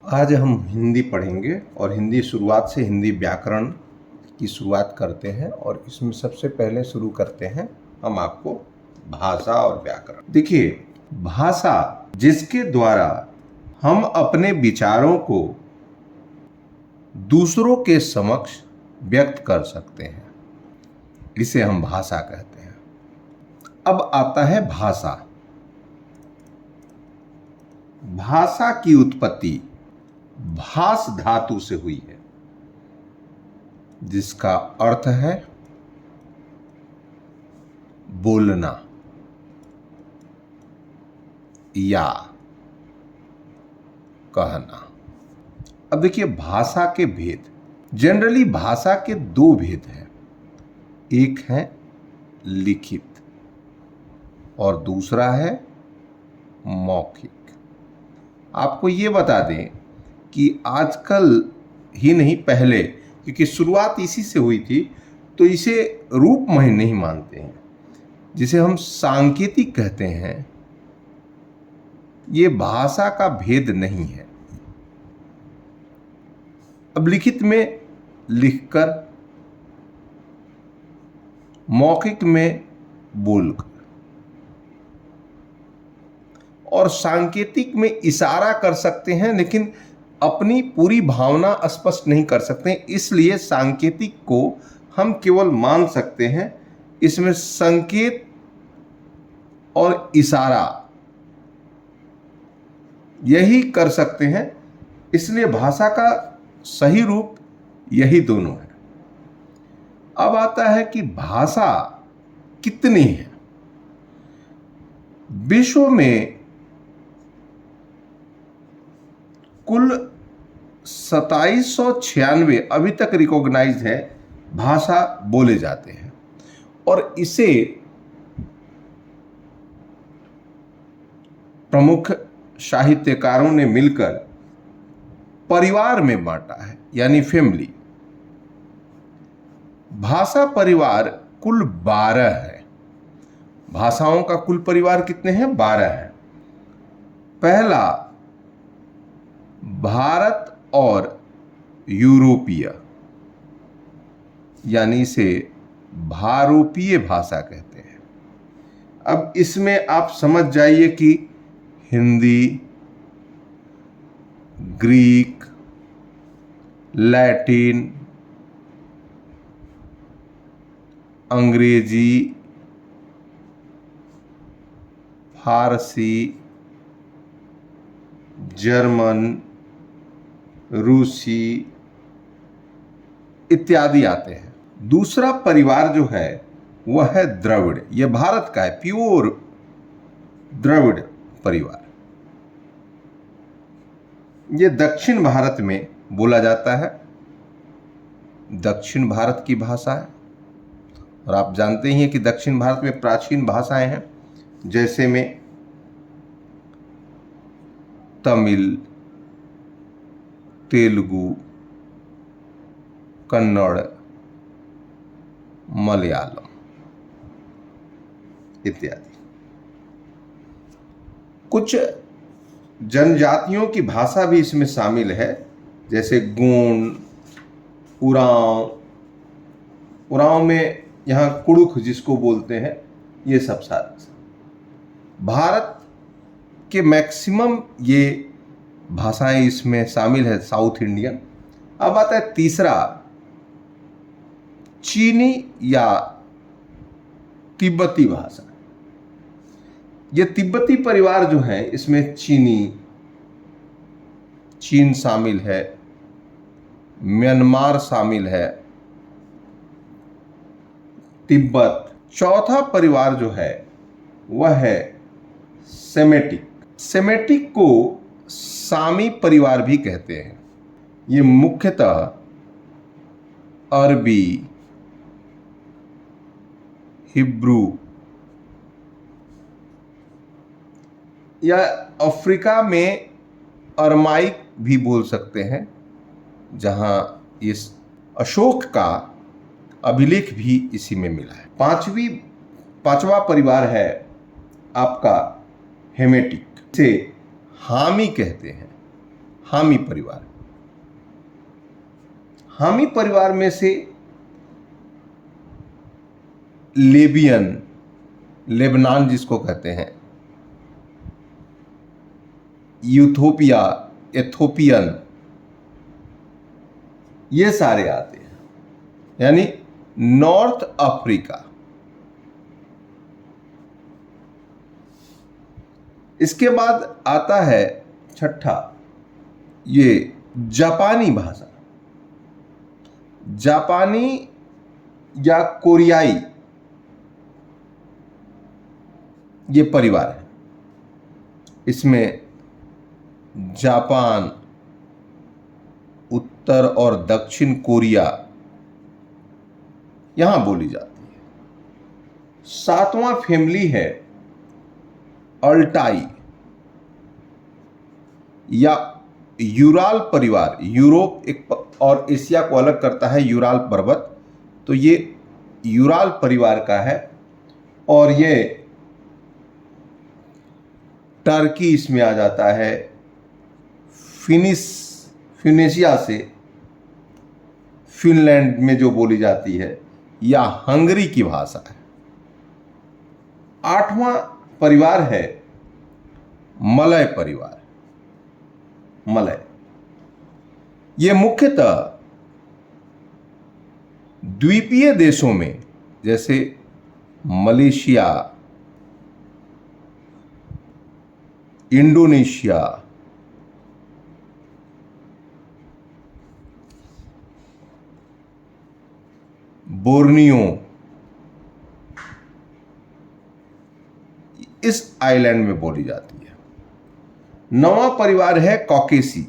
आज हम हिंदी पढ़ेंगे और हिंदी शुरुआत से हिंदी व्याकरण की शुरुआत करते हैं और इसमें सबसे पहले शुरू करते हैं हम आपको भाषा और व्याकरण। देखिए, भाषा जिसके द्वारा हम अपने विचारों को दूसरों के समक्ष व्यक्त कर सकते हैं, इसे हम भाषा कहते हैं। अब आता है भाषा। भाषा की उत्पत्ति भास धातु से हुई है, जिसका अर्थ है बोलना या कहना। अब देखिए, भाषा के भेद, जनरली भाषा के दो भेद हैं, एक है लिखित और दूसरा है मौखिक। आपको ये बता दें कि आजकल ही नहीं, पहले, क्योंकि शुरुआत इसी से हुई थी, तो इसे रूप में नहीं मानते हैं, जिसे हम सांकेतिक कहते हैं। ये भाषा का भेद नहीं है। अब लिखित में लिखकर, मौखिक में बोलकर, और सांकेतिक में इशारा कर सकते हैं, लेकिन अपनी पूरी भावना स्पष्ट नहीं कर सकते। इसलिए सांकेतिक को हम केवल मान सकते हैं, इसमें संकेत और इशारा यही कर सकते हैं। इसलिए भाषा का सही रूप यही दोनों है। अब आता है कि भाषा कितनी है। विश्व में कुल 2796 अभी तक रिकॉग्नाइज है भाषा बोले जाते हैं, और इसे प्रमुख साहित्यकारों ने मिलकर परिवार में बांटा है, यानी फैमिली। भाषा परिवार कुल 12 है। भाषाओं का कुल परिवार कितने हैं? 12 है। पहला भारत और यूरोपीय, यानी इसे भारोपीय भाषा कहते हैं। अब इसमें आप समझ जाइए कि हिंदी, ग्रीक, लैटिन, अंग्रेजी, फारसी, जर्मन, रूसी इत्यादि आते हैं। दूसरा परिवार जो है वह है द्रविड़। यह भारत का है, प्योर द्रविड़ परिवार। यह दक्षिण भारत में बोला जाता है, दक्षिण भारत की भाषा है। और आप जानते ही हैं कि दक्षिण भारत में प्राचीन भाषाएं हैं, जैसे में तमिल, तेलुगु, कन्नड़, मलयालम इत्यादि। कुछ जनजातियों की भाषा भी इसमें शामिल है, जैसे गोंड, उरांव। उरांव में यहाँ कुड़ुख जिसको बोलते हैं, ये सब सारे भारत के मैक्सिमम ये भाषाएं इसमें शामिल है, साउथ इंडियन। अब आता है तीसरा, चीनी या तिब्बती भाषा। ये तिब्बती परिवार जो है, इसमें चीन शामिल है, म्यांमार शामिल है, तिब्बत। चौथा परिवार जो है वह है सेमेटिक। सेमेटिक को सामी परिवार भी कहते हैं। ये मुख्यतः अरबी, हिब्रू या अफ्रीका में अरमाइक भी बोल सकते हैं, जहां इस अशोक का अभिलेख भी इसी में मिला है। पांचवा परिवार है आपका हेमेटिक, से हामी कहते हैं। हामी परिवार। हामी परिवार में से लेबनान जिसको कहते हैं, यूथोपिया, एथोपियन, ये सारे आते हैं। यानी नॉर्थ अफ्रीका। इसके बाद आता है छठा, ये जापानी भाषा। जापानी या कोरियाई ये परिवार है। इसमें जापान, उत्तर और दक्षिण कोरिया यहां बोली जाती है। सातवां फैमिली है अल्टाई या यूराल परिवार। यूरोप एक और एशिया को अलग करता है यूराल पर्वत, तो ये यूराल परिवार का है। और ये टर्की इसमें आ जाता है, फिनिशिया से फिनलैंड में जो बोली जाती है, या हंगरी की भाषा है। आठवां परिवार है मलय परिवार। मलय ये मुख्यतः द्वीपीय देशों में जैसे मलेशिया, इंडोनेशिया, बोर्नियो, इस आइलैंड में बोली जाती है। नौवां परिवार है कॉकेसी।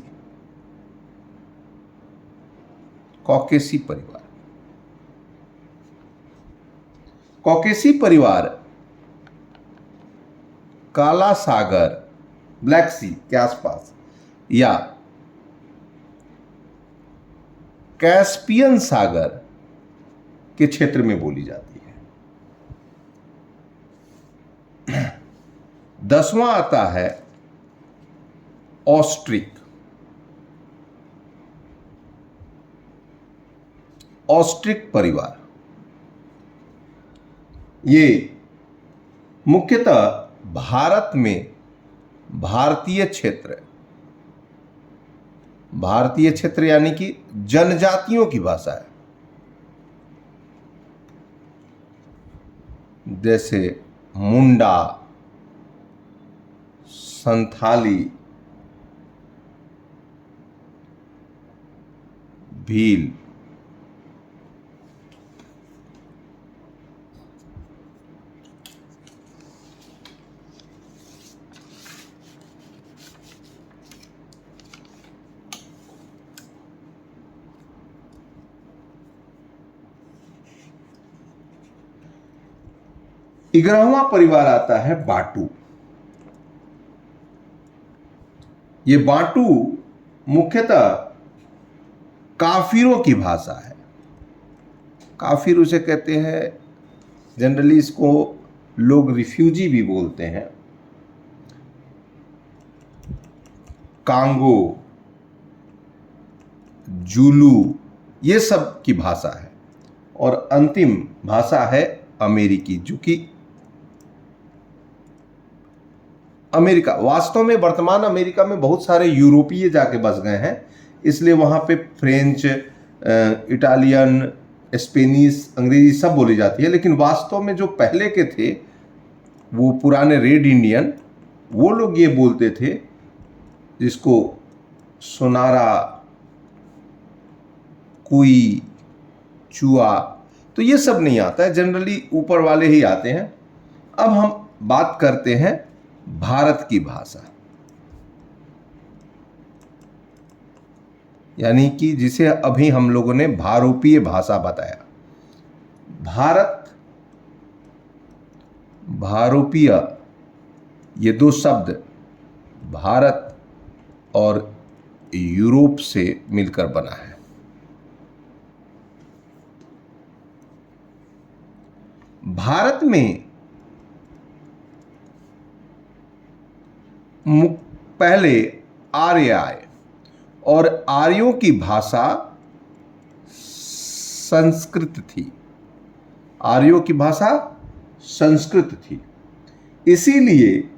कॉकेसी परिवार। कॉकेसी परिवार काला सागर, ब्लैक सी के आसपास या कैस्पियन सागर के क्षेत्र में बोली जाती है। 10वां आता है ऑस्ट्रिक। ऑस्ट्रिक परिवार ये मुख्यतः भारत में भारतीय क्षेत्र यानी कि जनजातियों की भाषा है। जैसे मुंडा, संथाली, भील। ग्यारहवां परिवार आता है बाटू। ये बाटू मुख्यतः काफिरों की भाषा है। काफिर उसे कहते हैं, जनरली इसको लोग रिफ्यूजी भी बोलते हैं। कांगो, जूलू, ये सब की भाषा है। और अंतिम भाषा है अमेरिकी, जो कि अमेरिका, वास्तव में वर्तमान अमेरिका में बहुत सारे यूरोपीय जाके बस गए हैं, इसलिए वहाँ पे फ्रेंच, इटालियन, स्पेनिश, अंग्रेजी सब बोली जाती है। लेकिन वास्तव में जो पहले के थे, वो पुराने रेड इंडियन, वो लोग ये बोलते थे, जिसको सोनारा, कुई, चुआ, तो ये सब नहीं आता है, जनरली ऊपर वाले ही आते हैं। अब हम बात करते हैं भारत की भाषा, यानी कि जिसे अभी हम लोगों ने भारोपीय भाषा बताया। भारत, भारोपीय, ये दो शब्द भारत और यूरोप से मिलकर बना है। भारत में पहले आर्य आए और आर्यों की भाषा संस्कृत थी। आर्यों की भाषा संस्कृत थी, इसीलिए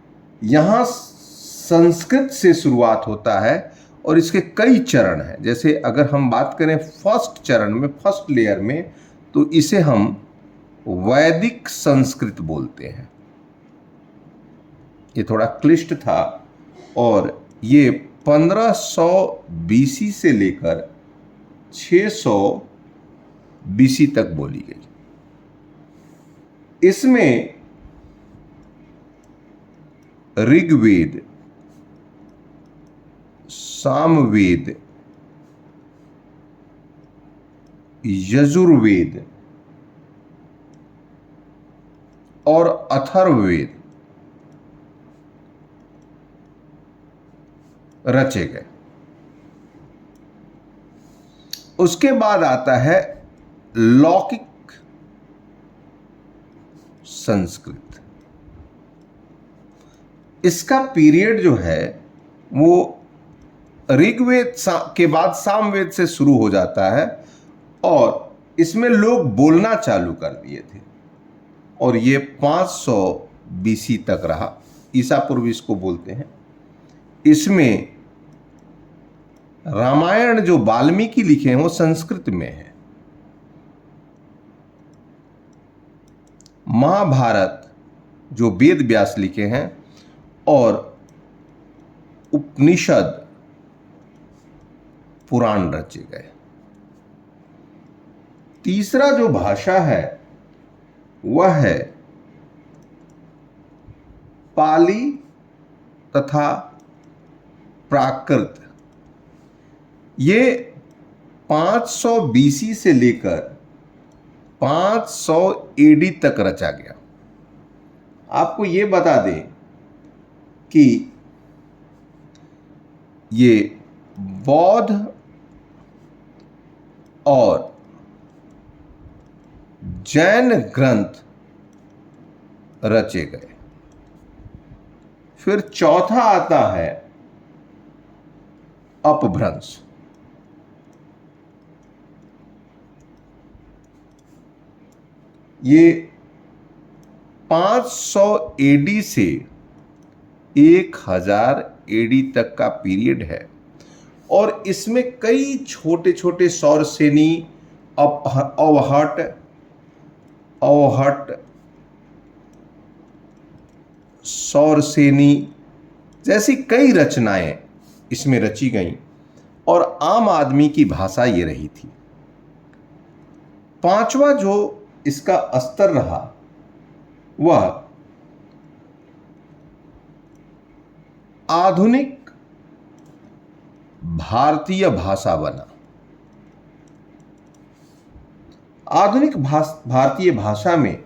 यहां संस्कृत से शुरुआत होता है और इसके कई चरण हैं। जैसे अगर हम बात करें फर्स्ट चरण में, फर्स्ट लेयर में, तो इसे हम वैदिक संस्कृत बोलते हैं। ये थोड़ा क्लिष्ट था और ये 1500 बीसी से लेकर 600 बीसी तक बोली गई। इसमें ऋग्वेद, सामवेद, यजुर्वेद और अथर्ववेद रचे गए। उसके बाद आता है लौकिक संस्कृत। इसका पीरियड जो है वो ऋग्वेद के बाद सामवेद से शुरू हो जाता है और इसमें लोग बोलना चालू कर दिए थे और ये 500 बीसी तक रहा। ईसा पूर्व इसको बोलते हैं। इसमें रामायण जो वाल्मीकि लिखे हैं वो संस्कृत में है। महाभारत जो वेद व्यास लिखे हैं और उपनिषद पुराण रचे गए। तीसरा जो भाषा है वह है पाली तथा प्राकृत। ये 500 बीसी से लेकर 500 एडी तक रचा गया। आपको ये बता दें कि ये बौद्ध और जैन ग्रंथ रचे गए। फिर चौथा आता है अपभ्रंश। ये 500 एडी से 1000 एडी तक का पीरियड है और इसमें कई छोटे छोटे सौरसेनी, अवहट, सौरसेनी जैसी कई रचनाएं इसमें रची गईं और आम आदमी की भाषा ये रही थी। पांचवा जो इसका स्तर रहा वह आधुनिक भारतीय भाषा बना। आधुनिक भारतीय भाषा में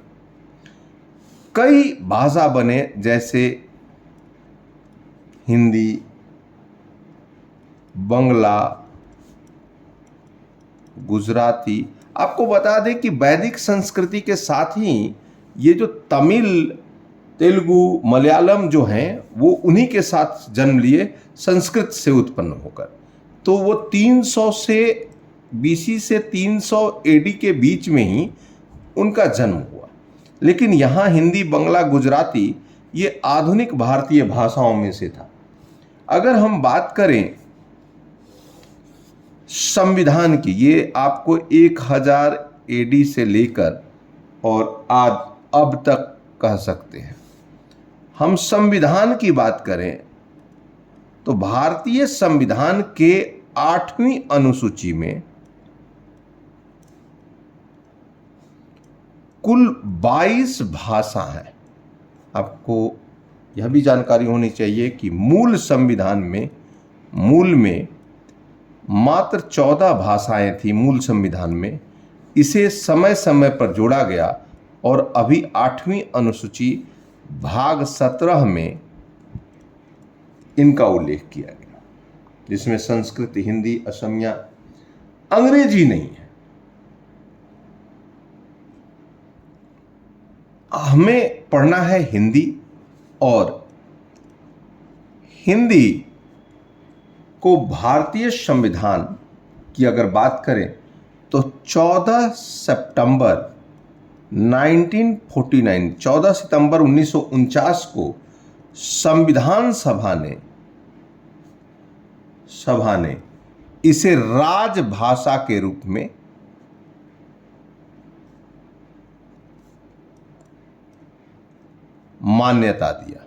कई भाषा बने, जैसे हिंदी, बंगला, गुजराती। आपको बता दें कि वैदिक संस्कृति के साथ ही ये जो तमिल, तेलुगु, मलयालम जो हैं वो उन्हीं के साथ जन्म लिए, संस्कृत से उत्पन्न होकर। तो वो 300 से बीसी से 300 एडी के बीच में ही उनका जन्म हुआ। लेकिन यहाँ हिंदी, बंगला, गुजराती ये आधुनिक भारतीय भाषाओं में से था। अगर हम बात करें संविधान की, ये आपको 1000 एडी से लेकर और आज अब तक कह सकते हैं। हम संविधान की बात करें तो भारतीय संविधान के 8वीं अनुसूची में कुल 22 भाषा हैं। आपको यह भी जानकारी होनी चाहिए कि मूल संविधान में मात्र 14 भाषाएं थी मूल संविधान में। इसे समय समय पर जोड़ा गया और अभी 8वीं अनुसूची भाग 17 में इनका उल्लेख किया गया, जिसमें संस्कृत, हिंदी, असमिया, अंग्रेजी नहीं है। हमें पढ़ना है हिंदी और हिंदी को भारतीय संविधान की अगर बात करें तो 14 सितंबर 1949 को संविधान सभा ने इसे राजभाषा के रूप में मान्यता दिया।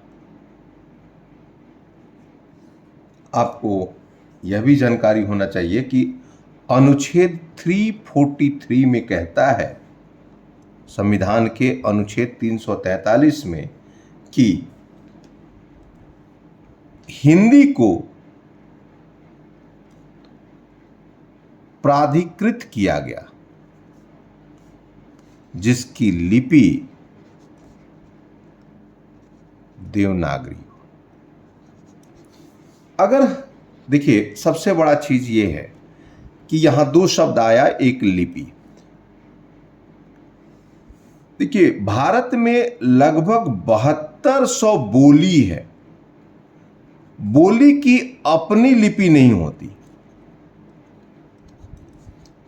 आपको यह भी जानकारी होना चाहिए कि अनुच्छेद 343 में कहता है, संविधान के अनुच्छेद 343 में, कि हिंदी को प्राधिकृत किया गया जिसकी लिपि देवनागरी हो। अगर देखिए, सबसे बड़ा चीज ये है कि यहां दो शब्द आया, एक लिपि। देखिए, भारत में लगभग 7200 बोली है। बोली की अपनी लिपि नहीं होती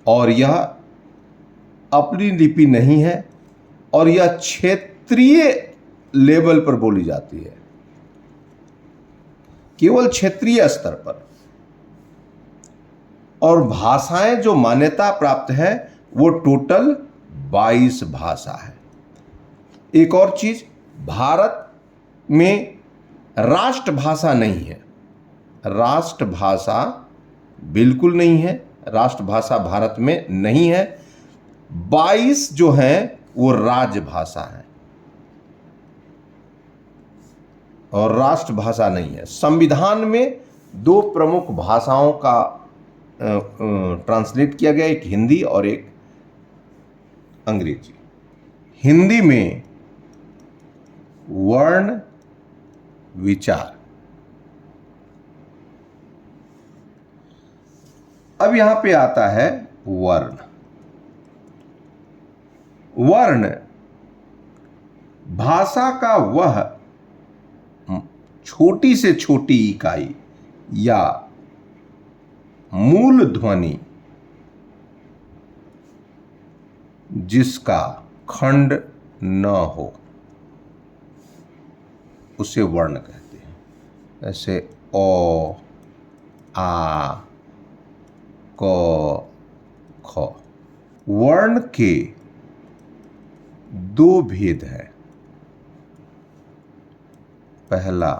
और यह अपनी लिपि नहीं है और यह क्षेत्रीय लेवल पर बोली जाती है, केवल क्षेत्रीय स्तर पर। और भाषाएं जो मान्यता प्राप्त है वो टोटल 22 भाषा है। एक और चीज, भारत में राष्ट्रभाषा नहीं है। राष्ट्रभाषा बिल्कुल नहीं है, राष्ट्रभाषा भारत में नहीं है। 22 जो हैं वो राजभाषा है और राष्ट्रभाषा नहीं है। संविधान में दो प्रमुख भाषाओं का ट्रांसलेट किया गया, एक हिंदी और एक अंग्रेजी। हिंदी में वर्ण विचार। अब यहां पे आता है वर्ण। वर्ण भाषा का वह छोटी से छोटी इकाई या मूल ध्वनि जिसका खंड न हो उसे वर्ण कहते हैं। जैसे ओ, आ, क, ख। वर्ण के दो भेद हैं। पहला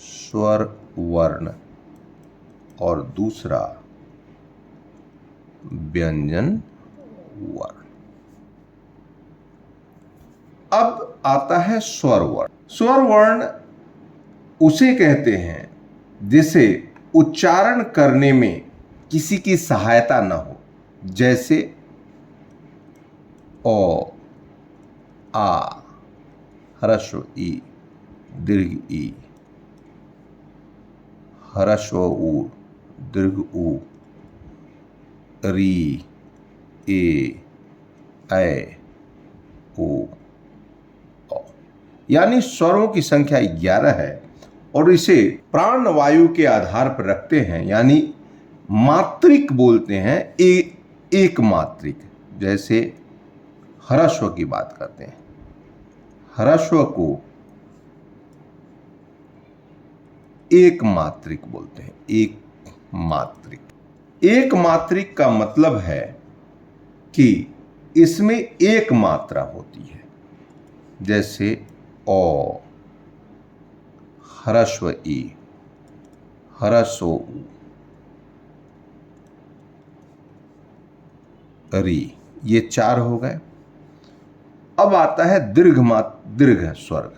स्वर वर्ण और दूसरा व्यंजन वर्ण। अब आता है स्वर वर्ण। स्वर वर्ण उसे कहते हैं जिसे उच्चारण करने में किसी की सहायता न हो, जैसे ओ, आ, ह्रस्व ई, दीर्घ ई, ह्रस्व ऊ, दीर्घ ऊ, री, ए, ऐ, ओ, औ। यानी स्वरों की संख्या 11 है और इसे प्राण वायु के आधार पर रखते हैं, यानी मात्रिक बोलते हैं, एक मात्रिक। जैसे ह्रस्व की बात करते हैं, ह्रस्व को एक मात्रिक बोलते हैं, एक मात्रिक। एक मात्रिक का मतलब है कि इसमें एक मात्रा होती है, जैसे ओ, ह्रस्व ई, ह्रस्व ऊ, री, ये 4 हो गए। अब आता है दीर्घ स्वर्ग।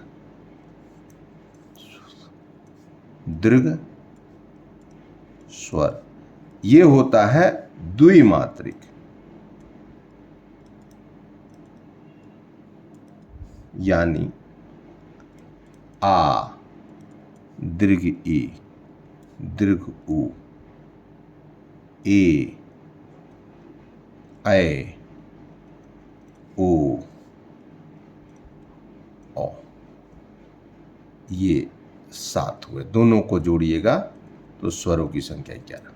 दीर्घ स्वर ये होता है द्विमात्रिक, यानी आ, दीर्घ ई, दीर्घ ऊ, ए, ऐ, ओ, औ। ये 7 हुए। दोनों को जोड़िएगा तो स्वरों की संख्या 11।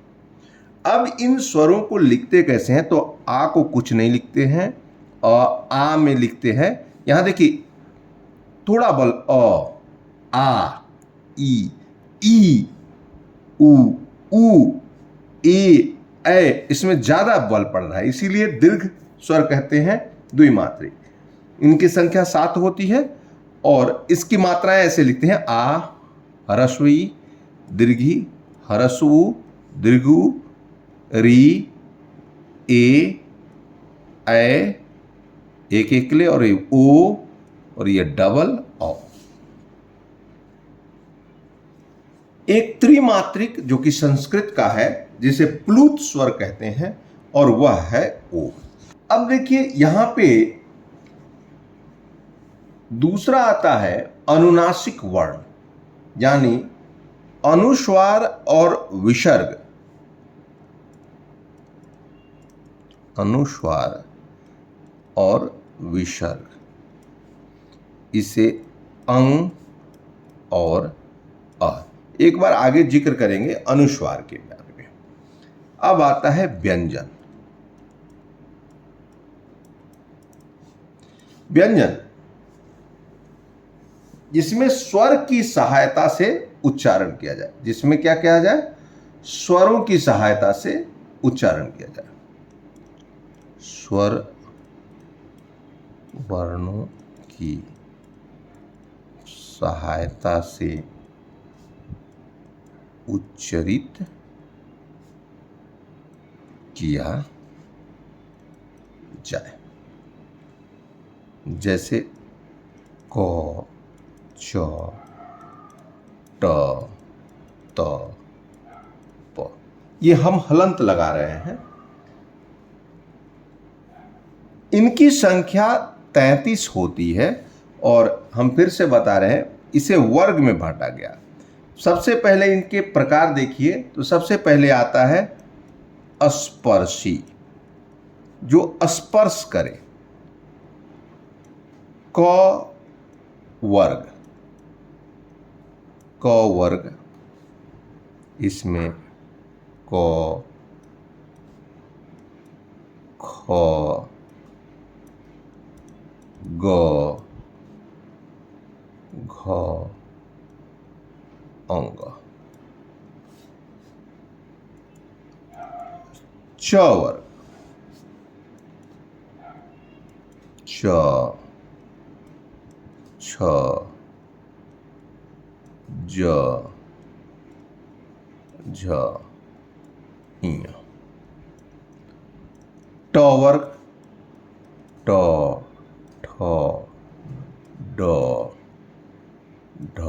अब इन स्वरों को लिखते कैसे हैं? तो आ को कुछ नहीं लिखते हैं, आ में लिखते हैं। यहां देखिए थोड़ा बल, आ, ई, उ, ए, इसमें ज्यादा बल पड़ रहा है, इसीलिए दीर्घ स्वर कहते हैं द्विमात्रिक। इनकी संख्या 7 होती है और इसकी मात्राएं ऐसे लिखते हैं: आ, ह्रस्व ई, दीर्घी, ह्रस्व उ, दीर्घु, री, ए, एक एकले और ओ, और ये डबल औ। एक त्रिमात्रिक जो कि संस्कृत का है, जिसे प्लूत स्वर कहते हैं, और वह है ओ। अब देखिए यहां पे दूसरा आता है अनुनासिक वर्ण, यानी अनुस्वार और विसर्ग। अनुस्वार और विसर्ग, इसे अंग और अ। एक बार आगे जिक्र करेंगे अनुस्वार के बारे में। अब आता है व्यंजन। व्यंजन जिसमें स्वर की सहायता से उच्चारण किया जाए, जिसमें क्या किया जाए? स्वरों की सहायता से उच्चारण किया जाए। स्वर वर्णों की सहायता से उच्चरित किया जाए, जैसे क, च, ट, त, प। ये हम हलंत लगा रहे हैं। इनकी संख्या 33 होती है और हम फिर से बता रहे हैं, इसे वर्ग में बांटा गया। सबसे पहले इनके प्रकार देखिए, तो सबसे पहले आता है स्पर्शी, जो स्पर्श करे। क वर्ग, क वर्ग, इसमें क, ख, ग, घ, अंग। च वर्ग, च, छ, ज, झ, ञ। ट वर्ग, ट, ठ, ड, ढ,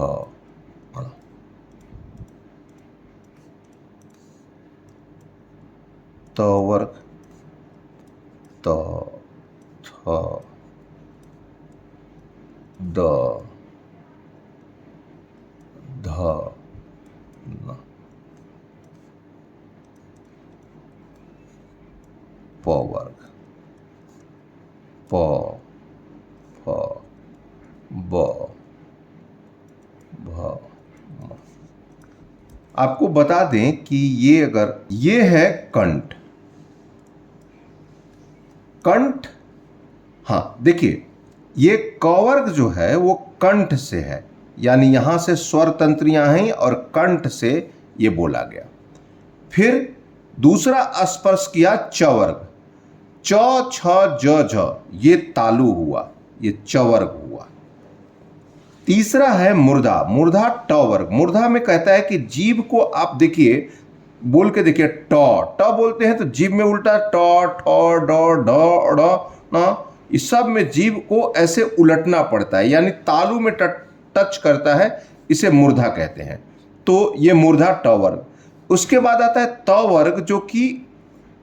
ण। त वर्ग, त, थ, द, ध, न। प वर्ग, प, फ, ब, भ, म। आपको बता दें कि ये है कंठ। कंठ, हाँ देखिए, ये क वर्ग जो है वो कंठ से है, यानी यहां से स्वर तंत्रियां हैं और कंठ से ये बोला गया। फिर दूसरा स्पर्श किया च वर्ग, च, छ, ज, झ, ये तालु हुआ, ये च वर्ग हुआ। तीसरा है मूर्धा, मूर्धा ट वर्ग। मूर्धा में कहता है कि जीभ को आप देखिए, बोल के देखिए, ट बोलते हैं तो जीभ में उल्टा ट, ठ, ड, ढ, ड़, न, इस सब में जीभ को ऐसे उलटना पड़ता है, यानी तालु में टच करता है, इसे मूर्धा कहते हैं। तो ये मूर्धा ट वर्ग। उसके बाद आता है त वर्ग, जो कि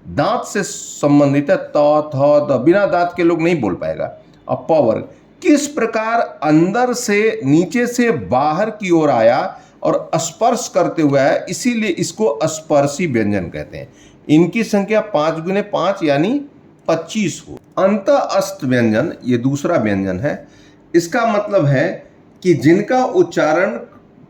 दांत से संबंधित है। त, थ, द, बिना दांत के लोग नहीं बोल पाएगा। अब प वर्ग किस प्रकार अंदर से नीचे से बाहर की ओर आया और स्पर्श करते हुए है, इसीलिए इसको स्पर्शी व्यंजन कहते हैं। इनकी संख्या 5 गुने 5 यानी 25 हो। अंत अस्त व्यंजन, ये दूसरा व्यंजन है। इसका मतलब है कि जिनका उच्चारण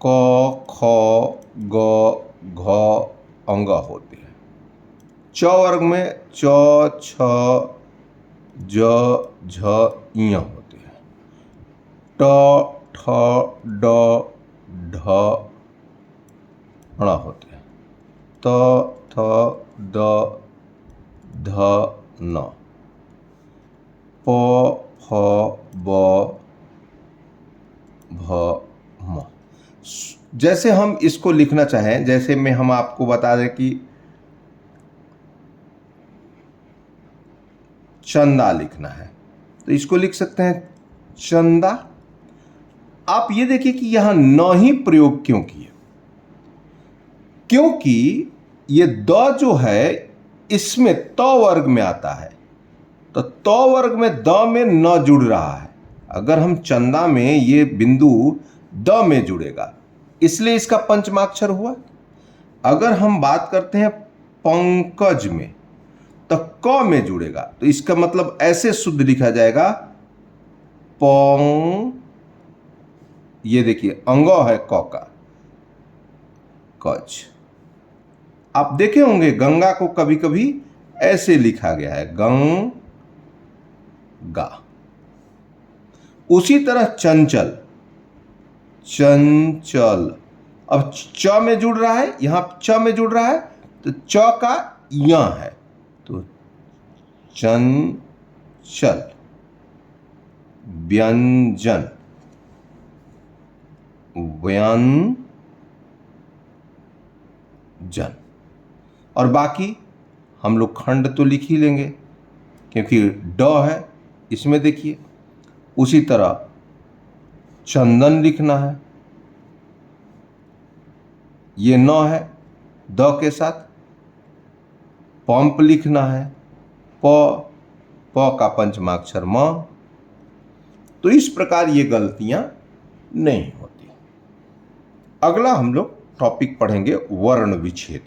क ख ग घ अंग होते हैं। च वर्ग में च छ ज झ ञ होते हैं। ट ठ ड ढ ण होते हैं। त थ द ध न। प फ ब भ म। जैसे हम इसको लिखना चाहें, जैसे में हम आपको बता दें कि चंदा लिखना है तो इसको लिख सकते हैं चंदा। आप ये देखिए कि यहां न ही प्रयोग क्यों किए, क्योंकि ये द जो है इसमें त वर्ग में आता है, तो त वर्ग में द में न जुड़ रहा है। अगर हम चंदा में ये बिंदु द में जुड़ेगा, इसलिए इसका पंचमाक्षर हुआ। अगर हम बात करते हैं पंकज में, तो क में जुड़ेगा, तो इसका मतलब ऐसे शुद्ध लिखा जाएगा पंग, ये देखिए अंग है क का, कज। आप देखे होंगे गंगा को कभी कभी ऐसे लिखा गया है, गंगा। उसी तरह चंचल, चंचल। अब च में जुड़ रहा है, यहां च में जुड़ रहा है, तो च का य है, तो चंचल। व्यंजन, व्यंजन। और बाकी हम लोग खंड तो लिख ही लेंगे, क्योंकि ड है इसमें। देखिए उसी तरह चंदन लिखना है, ये न है द के साथ। पंप लिखना है, प का पंचमाक्षर म। तो इस प्रकार ये गलतियां नहीं होती। अगला हम लोग टॉपिक पढ़ेंगे वर्ण विच्छेद।